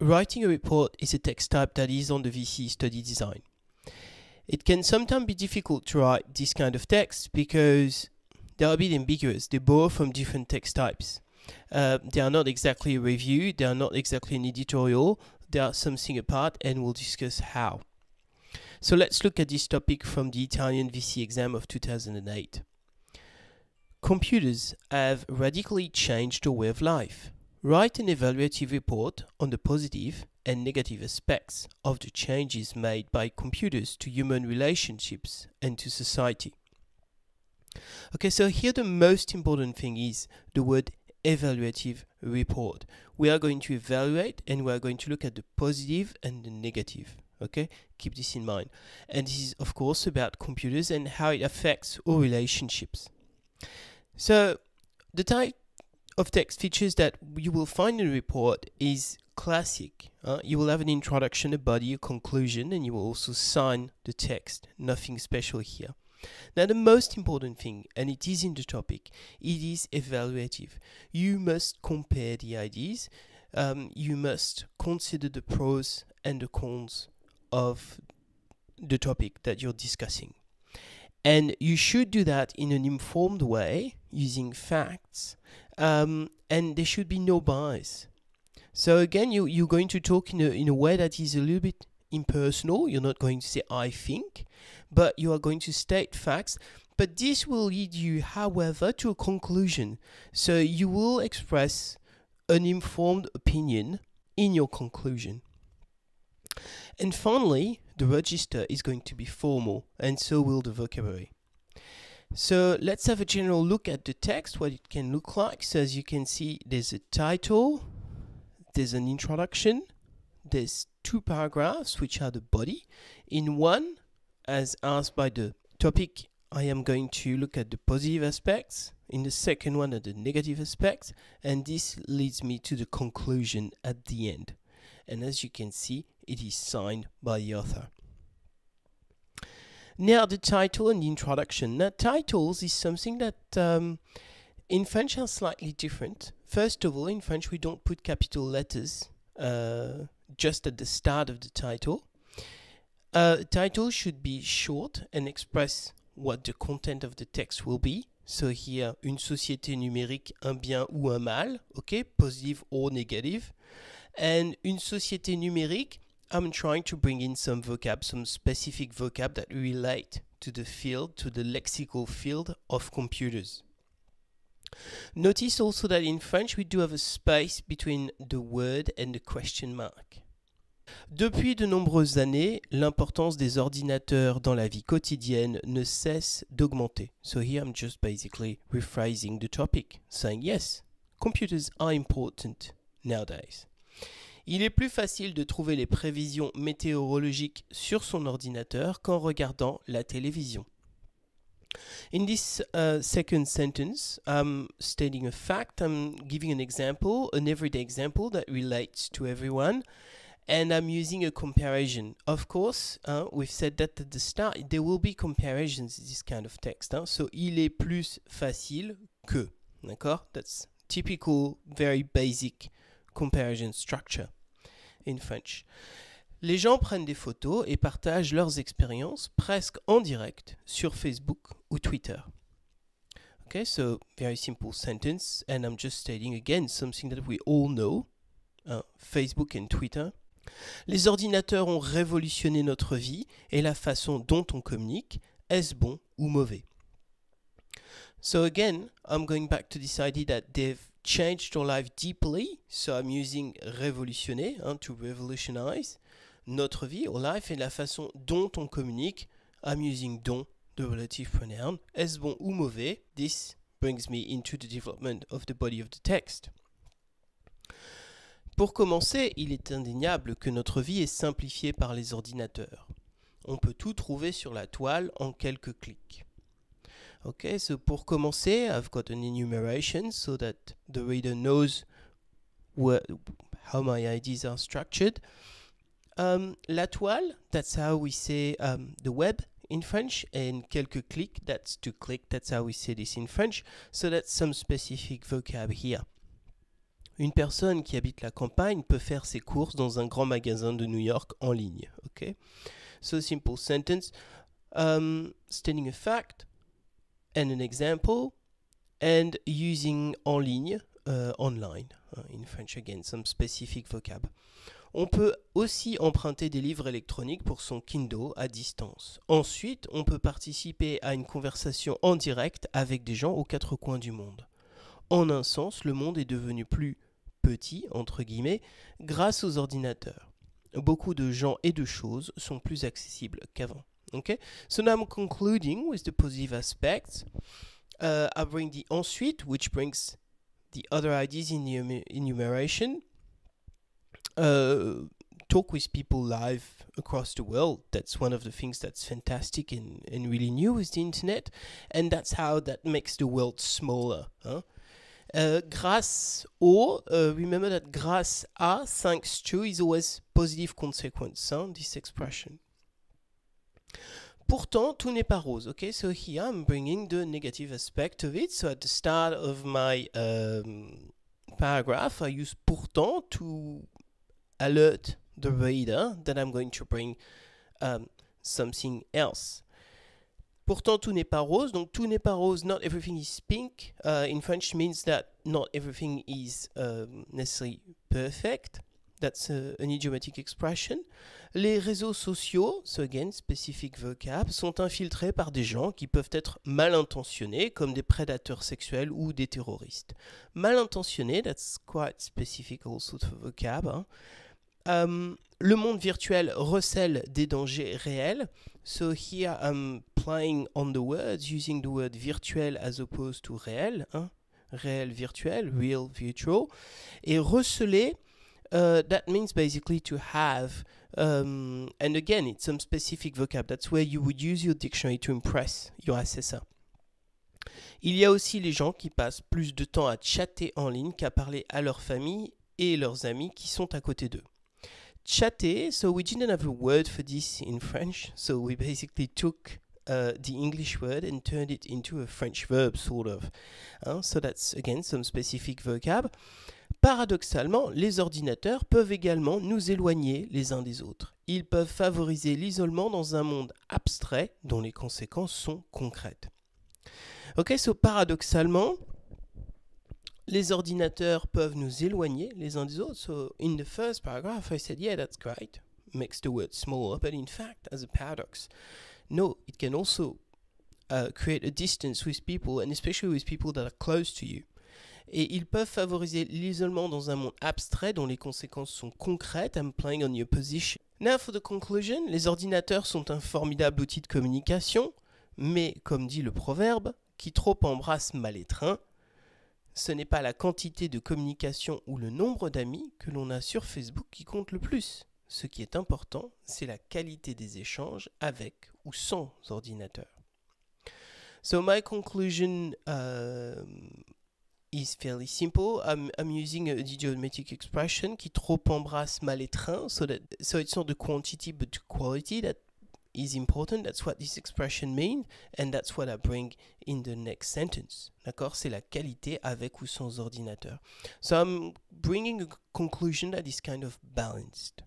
writing a report is a text type that is on the VC study design. It can sometimes be difficult to write this kind of text because they are a bit ambiguous. They borrow from different text types. They are not exactly a review, they are not exactly an editorial, they are something apart, and we'll discuss how. So let's look at this topic from the Italian VC exam of 2008. Computers have radically changed our way of life. Write an evaluative report on the positive and negative aspects of the changes made by computers to human relationships and to society. Okay, so here the most important thing is the word evaluative report. We are going to evaluate and we are going to look at the positive and the negative. Okay, keep this in mind. And this is of course about computers and how it affects our relationships. So the type of text features that you will find in the report is classic. You will have an introduction, a body, a conclusion, and you will also sign the text. Nothing special here. Now the most important thing, and it is in the topic, it is evaluative. You must compare the ideas. You must consider the pros and the cons of the topic that you're discussing. And you should do that in an informed way, using facts, and there should be no bias. So again, you're going to talk in a way that is a little bit impersonal. You're not going to say I think, but you are going to state facts. But this will lead you, however, to a conclusion. So you will express an informed opinion in your conclusion. And finally, the register is going to be formal, and so will the vocabulary. So let's have a general look at the text, what it can look like. So as you can see, there's a title, there's an introduction, there's two paragraphs which are the body. In one, as asked by the topic, I am going to look at the positive aspects. In the second one, at the negative aspects, and this leads me to the conclusion at the end. And as you can see, it is signed by the author. Now the title and the introduction. Now titles is something that in French are slightly different. First of all, in French we don't put capital letters just at the start of the title. Title should be short and express what the content of the text will be. So here, une société numérique, un bien ou un mal, okay, positive or negative. And une société numérique, I'm trying to bring in some vocab, some specific vocab that relate to the field, to the lexical field of computers. Notice also that in French we do have a space between the word and the question mark. Depuis de nombreuses années, l'importance des ordinateurs dans la vie quotidienne ne cesse d'augmenter. So here I'm just basically rephrasing the topic, saying yes, computers are important nowadays. Il est plus facile de trouver les prévisions météorologiques sur son ordinateur qu'en regardant la télévision. In this second sentence, I'm stating a fact, I'm giving an example, an everyday example that relates to everyone, and I'm using a comparison. Of course, we've said that at the start, there will be comparisons in this kind of text. So, il est plus facile que. D'accord? That's typical, very basic comparison structure in French. Les gens prennent des photos et partagent leurs expériences presque en direct sur Facebook ou Twitter. Okay, so very simple sentence, and I'm just stating again something that we all know, Facebook and Twitter. Les ordinateurs ont révolutionné notre vie et la façon dont on communique, est-ce bon ou mauvais? So again, I'm going back to this idea that they've changed our life deeply, so I'm using révolutionner, to revolutionize notre vie, our life, et la façon dont on communique, I'm using dont, the relative pronoun, est-ce bon ou mauvais? This brings me into the development of the body of the text. Pour commencer, il est indéniable que notre vie est simplifiée par les ordinateurs. On peut tout trouver sur la toile en quelques clics. Okay, so pour commencer, I've got an enumeration so that the reader knows how my ideas are structured. La toile, that's how we say the web in French, and quelques clics, that's to click, that's how we say this in French, so that's some specific vocab here. Une personne qui habite la campagne peut faire ses courses dans un grand magasin de New York en ligne. Okay? So simple sentence, stating a fact and an example and using en ligne, online. In French again, some specific vocab. On peut aussi emprunter des livres électroniques pour son Kindle à distance. Ensuite, on peut participer à une conversation en direct avec des gens aux quatre coins du monde. En un sens, le monde est devenu plus petit, entre guillemets, grâce aux ordinateurs. Beaucoup de gens et de choses sont plus accessibles qu'avant. Okay? So now I'm concluding with the positive aspects. I bring the ensuite, which brings the other ideas in the enumeration. Talk with people live across the world. That's one of the things that's fantastic and really new with the internet. And that's how that makes the world smaller. Huh? Grâce au, remember that grâce à, thanks to, is always positive consequence, this expression. Pourtant, tout n'est pas rose. Okay, so here I'm bringing the negative aspect of it. So at the start of my paragraph, I use pourtant to alert the reader that I'm going to bring something else. Pourtant, tout n'est pas rose. Donc, tout n'est pas rose, not everything is pink. In French means that not everything is necessarily perfect. That's an idiomatic expression. Les réseaux sociaux, so again, specific vocab, sont infiltrés par des gens qui peuvent être mal intentionnés, comme des prédateurs sexuels ou des terroristes. Mal intentionnés, that's quite specific also to vocab. Le monde virtuel recèle des dangers réels. So here I'm playing on the words, using the word virtuel as opposed to réel. Réel, virtuel, real, virtual. Et receler, that means basically to have, and again, it's some specific vocab. That's where you would use your dictionary to impress your assessor. Il y a aussi les gens qui passent plus de temps à chatter en ligne qu'à parler à leur famille et leurs amis qui sont à côté d'eux. Chatter, so we didn't have a word for this in French, so we basically took the English word and turned it into a French verb, sort of. So that's, again, some specific vocab. Paradoxalement, les ordinateurs peuvent également nous éloigner les uns des autres. Ils peuvent favoriser l'isolement dans un monde abstrait dont les conséquences sont concrètes. Ok, so paradoxalement, les ordinateurs peuvent nous éloigner les uns des autres. So in the first paragraph, I said, yeah, that's great. Makes the word smaller, but in fact, as a paradox, no, it can also create a distance with people, and especially with people that are close to you. Et ils peuvent favoriser l'isolement dans un monde abstrait dont les conséquences sont concrètes. I'm playing on your position. Now for the conclusion, les ordinateurs sont un formidable outil de communication, mais comme dit le proverbe, qui trop embrasse mal étreint. Ce n'est pas la quantité de communication ou le nombre d'amis que l'on a sur Facebook qui compte le plus. Ce qui est important, c'est la qualité des échanges avec ou sans ordinateur. So my conclusion is fairly simple. I'm using a idiomatic expression qui trop embrasse mal étreint, so it's not the quantity but the quality that is important. That's what this expression means, and that's what I bring in the next sentence. D'accord? C'est la qualité avec ou sans ordinateur. So I'm bringing a conclusion that is kind of balanced.